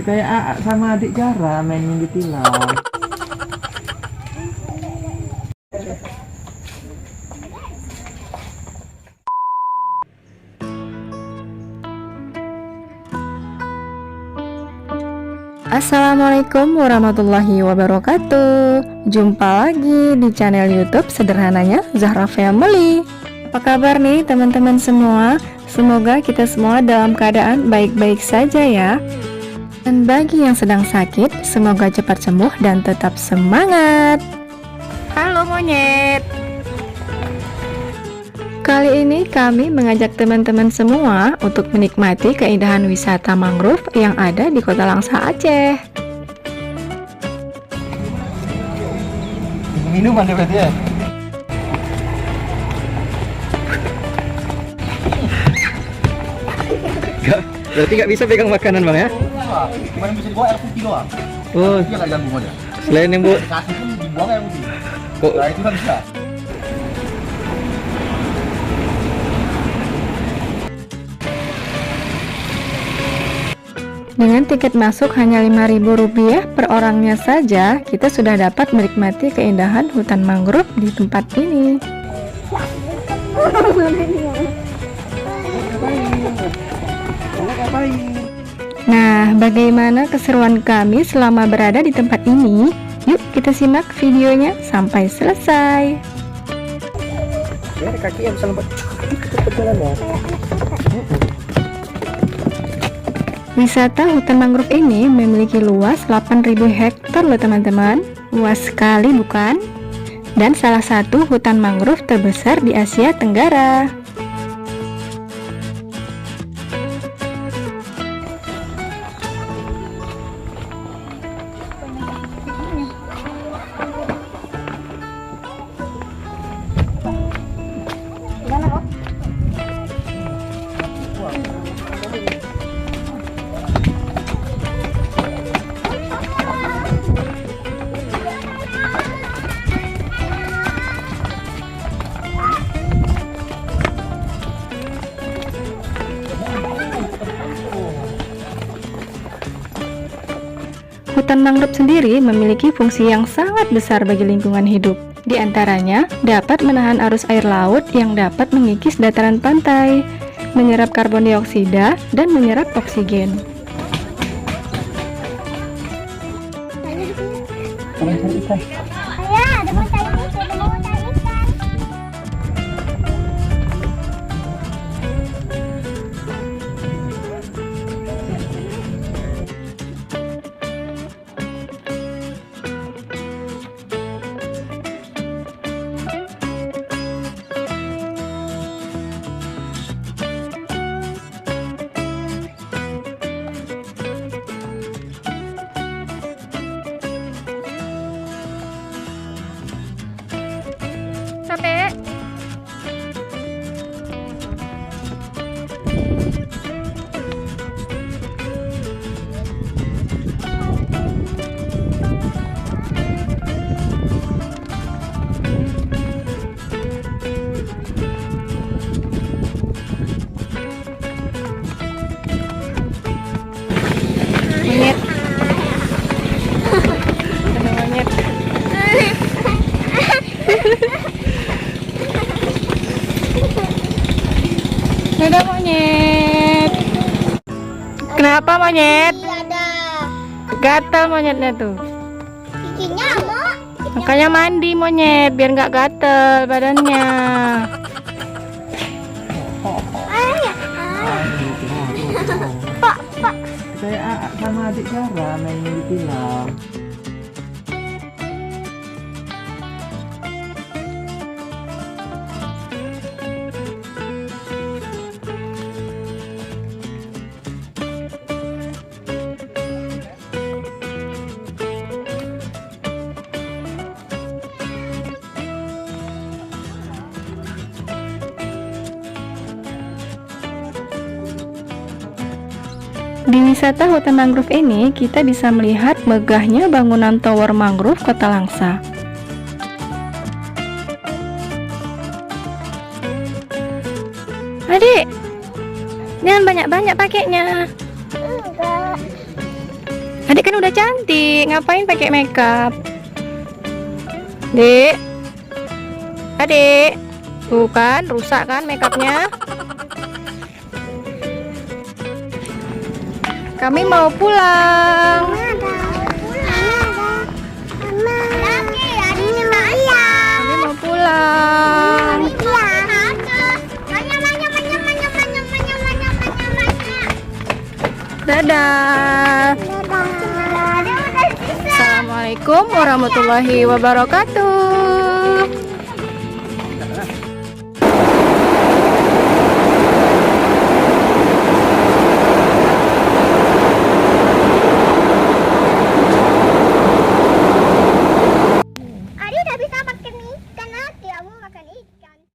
Kayak Aa sama adik Zara mainin di tilam. Assalamualaikum warahmatullahi wabarakatuh. Jumpa lagi di channel YouTube sederhananya Zahra Family. Apa kabar nih teman-teman semua? Semoga kita semua dalam keadaan baik-baik saja ya. Dan bagi yang sedang sakit, semoga cepat sembuh dan tetap semangat. Halo monyet. Kali ini kami mengajak teman-teman semua untuk menikmati keindahan wisata mangrove yang ada di Kota Langsa, Aceh. Minuman deh berarti ya? Berarti nggak bisa pegang makanan bang ya? Cuma yang bisa dibawa air putih doang. Oh, Dia nggak ganggu aja. selain yang bu, Kasih pun dibuang air putih. kok Nah itu kan bisa. Dengan tiket masuk hanya Rp5.000 per orangnya saja, kita sudah dapat menikmati keindahan hutan mangrove di tempat ini. Nah, bagaimana keseruan kami selama berada di tempat ini? Yuk kita simak videonya sampai selesai. ya kaki yang bisa lompat cepet jalan ya? Wisata hutan mangrove ini memiliki luas 8.000 hektar loh teman-teman. Luas sekali bukan? Dan salah satu hutan mangrove terbesar di Asia Tenggara. Hutan mangrove sendiri memiliki fungsi yang sangat besar bagi lingkungan hidup. Di antaranya, dapat menahan arus air laut yang dapat mengikis dataran pantai, menyerap karbon dioksida, dan menyerap oksigen. Sampai monyet. Monyet. Dadah monyet. Kenapa monyet? Ada Gatal monyetnya tuh. giginya mau. Makanya mandi monyet biar nggak gatel badannya. Kayak Aa sama adik Zara mainin di tilam. Di wisata hutan mangrove ini, kita bisa melihat megahnya bangunan tower mangrove Kota Langsa. Adik, jangan banyak-banyak pakainya. Enggak. Adik kan udah cantik, ngapain pakai makeup? Dek, adik, tuh kan rusak kan makeupnya. Kami mau pulang. Kami mau pulang. Dadah. Assalamualaikum warahmatullahi wabarakatuh.